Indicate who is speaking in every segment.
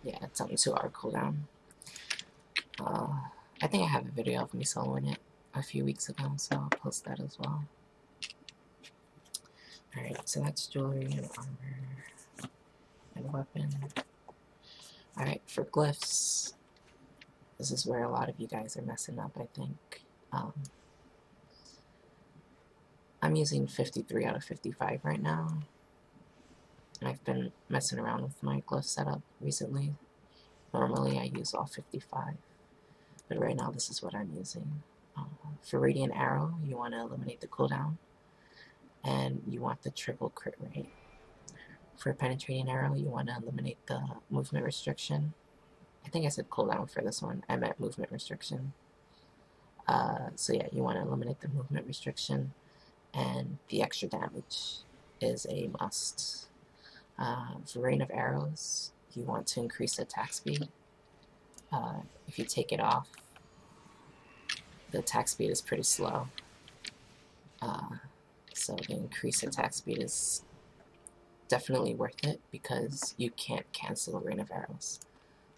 Speaker 1: yeah, it's on 2-hour cooldown. I think I have a video of me soloing it a few weeks ago, so I'll post that as well. Alright, so that's jewelry and armor and weapon. Alright, for glyphs, this is where a lot of you guys are messing up, I think. I'm using 53 out of 55 right now. I've been messing around with my glyph setup recently. Normally I use all 55, but right now this is what I'm using. For Radiant Arrow, you want to eliminate the cooldown, and you want the triple crit rate. For Penetrating Arrow, you want to eliminate the movement restriction. I think I said cooldown for this one. I meant movement restriction. So yeah, you want to eliminate the movement restriction, and the extra damage is a must. For Rain of Arrows, you want to increase the attack speed. If you take it off, the attack speed is pretty slow. So the increased attack speed is definitely worth it because you can't cancel Rain of Arrows.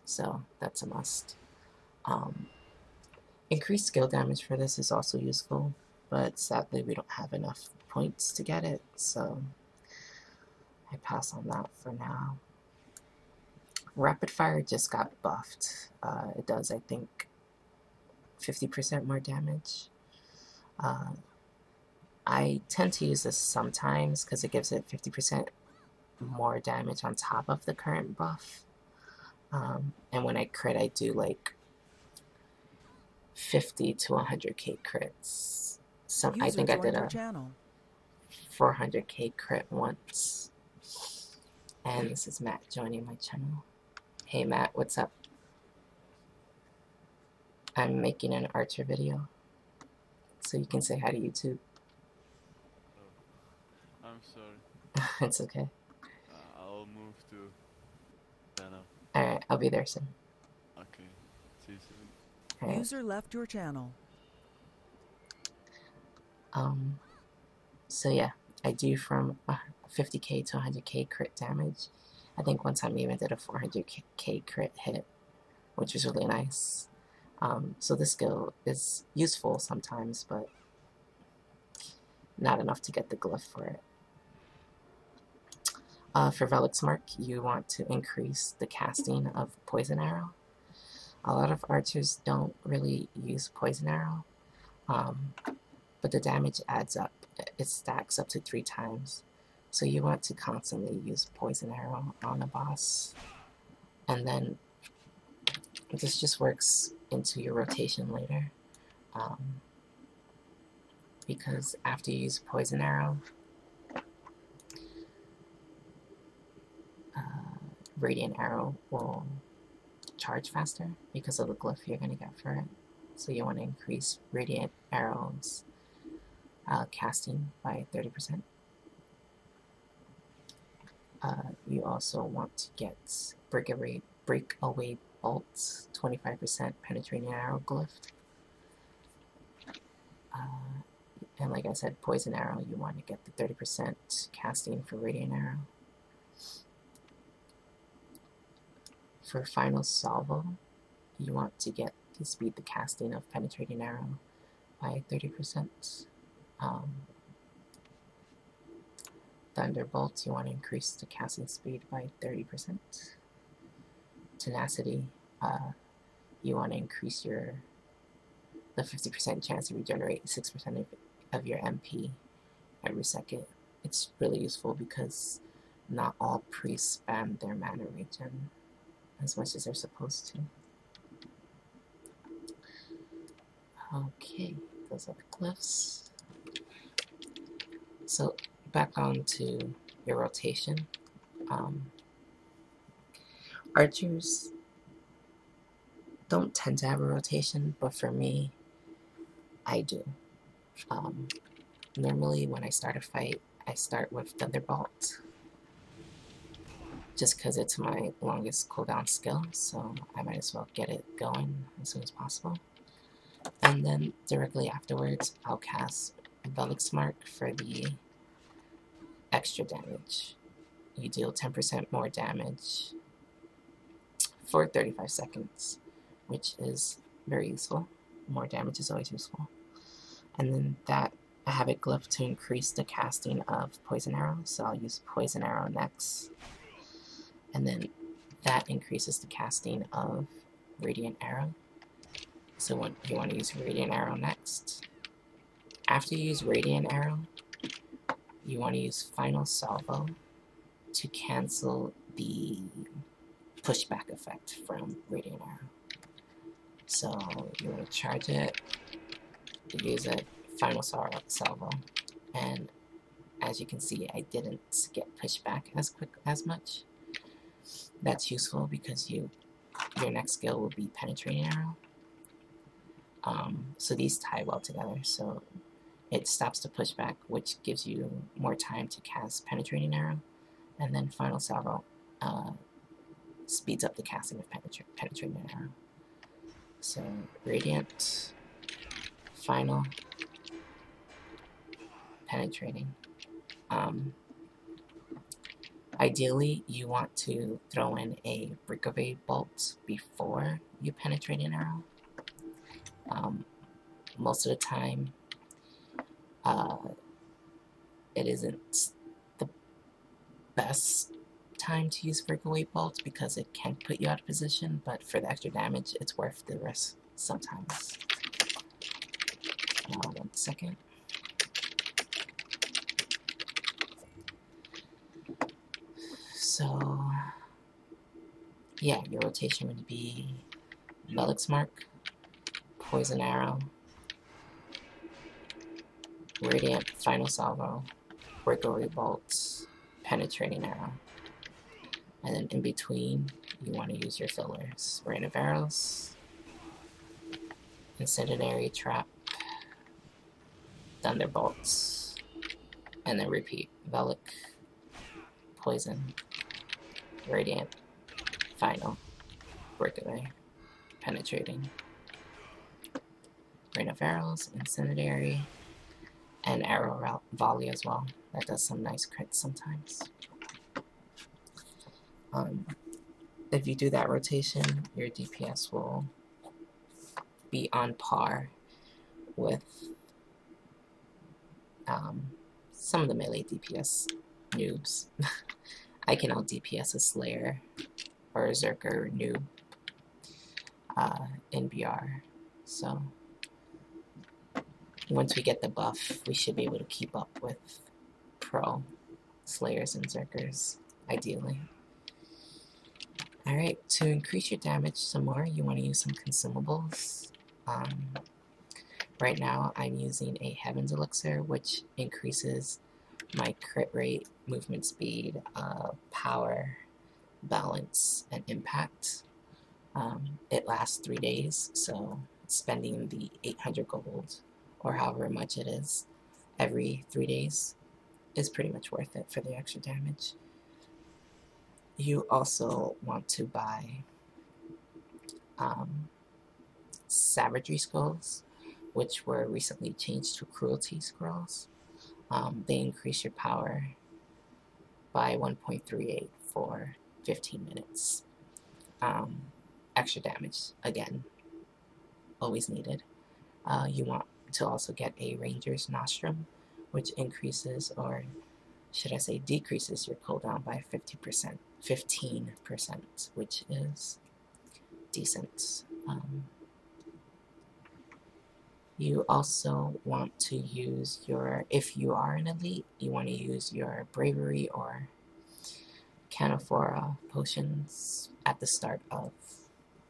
Speaker 1: So that's a must. Increased skill damage for this is also useful, but sadly we don't have enough points to get it, so I pass on that for now. Rapid Fire just got buffed. It does, I think, 50% more damage. I tend to use this sometimes because it gives it 50% more damage on top of the current buff. And when I crit, I do like 50 to 100k crits. I think I did a 400k crit once. And this is Matt joining my channel. Hey Matt, what's up? I'm making an Archer video, so you can say hi to YouTube.
Speaker 2: Oh, I'm sorry.
Speaker 1: It's okay.
Speaker 2: I'll move to Tera.
Speaker 1: Alright, I'll be there soon.
Speaker 2: Okay, see you soon.
Speaker 3: Right. User left your channel.
Speaker 1: So yeah, I do from 50k to 100k crit damage. I think one time I even did a 400k crit hit, which was really nice. So this skill is useful sometimes, but not enough to get the glyph for it. For Velic's Mark, you want to increase the casting of Poison Arrow. A lot of archers don't really use Poison Arrow, but the damage adds up. It stacks up to 3 times. So you want to constantly use Poison Arrow on a boss. And then this just works into your rotation later. Because after you use Poison Arrow, Radiant Arrow will charge faster because of the glyph you're going to get for it. So you want to increase Radiant Arrow's casting by 30%. You also want to get Breakaway Bolt's 25% Penetrating Arrow glyph. And like I said, Poison Arrow, you want to get the 30% casting for Radiant Arrow. For Final Salvo, you want to get to speed the casting of Penetrating Arrow by 30%. Thunderbolt, you want to increase the casting speed by 30%. Tenacity, you want to increase the 50% chance to regenerate 6% of your MP every second. It's really useful because not all priests spam their mana regen as much as they're supposed to. Okay, those are the glyphs. So back on to your rotation. Archers don't tend to have a rotation, but for me, I do. Normally when I start a fight, I start with Thunderbolt, just because it's my longest cooldown skill, so I might as well get it going as soon as possible. And then directly afterwards, I'll cast Velic's Mark for the extra damage. You deal 10% more damage for 35 seconds, which is very useful. More damage is always useful. And then that I have it glyph to increase the casting of Poison Arrow, so I'll use Poison Arrow next. And then that increases the casting of Radiant Arrow. So when you want to use Radiant Arrow next. After you use Radiant Arrow, you want to use Final Salvo to cancel the pushback effect from Radiant Arrow. So you want to charge it, use it, Final Salvo, and as you can see, I didn't get pushed back as much. That's useful because your next skill will be Penetrating Arrow. So these tie well together, so it stops the pushback, which gives you more time to cast Penetrating Arrow, and then Final Salvo speeds up the casting of Penetrating Arrow. So Radiant, Final, Penetrating. Ideally, you want to throw in a Breakaway Bolt before you penetrate an arrow. Most of the time, it isn't the best time to use Breakaway Bolt because it can put you out of position, but for the extra damage, it's worth the risk sometimes. 1 second. So, yeah, your rotation would be Velic's Mark, Poison Arrow, Radiant Final Salvo, Breakaway Bolt, Penetrating Arrow. And then in between, you want to use your fillers. Rain of Arrows, Incendiary Trap, Thunderbolts, and then repeat. Velic, Poison, Radiant, Final, Breakaway, Penetrating, Rain of Arrows, Incendiary, and Arrow Volley as well. That does some nice crits sometimes. If you do that rotation, your DPS will be on par with some of the melee DPS noobs. I can out DPS a Slayer or a Zerker noob in BR, so once we get the buff, we should be able to keep up with pro Slayers and Zerkers, ideally. Alright, to increase your damage some more, you want to use some consumables. Right now, I'm using a Heaven's Elixir, which increases my crit rate, movement speed, power, balance, and impact. It lasts 3 days, so spending the 800 gold, or however much it is, every 3 days is pretty much worth it for the extra damage. You also want to buy Savagery Skulls, which were recently changed to Cruelty Scrolls. They increase your power by 1.38 for 15 minutes. Extra damage, again, always needed. You want to also get a Ranger's Nostrum, which increases, or should I say decreases, your cooldown by 15%, which is decent. You also want to use your, if you are an elite, you want to use your Bravery or Canophora potions at the start of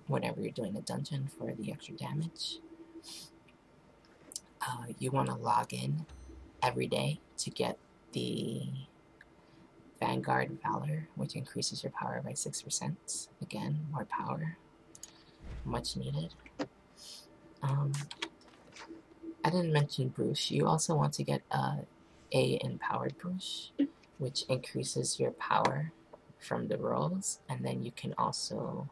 Speaker 1: whenever you're doing a dungeon for the extra damage. You want to log in every day to get the Vanguard Valor, which increases your power by 6%. Again, more power, much needed. I didn't mention Bruche. You also want to get a Empowered Bruche, which increases your power from the rolls, and then you can also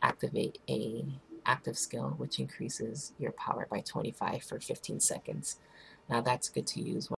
Speaker 1: activate a active skill, which increases your power by 25 for 15 seconds. Now that's good to use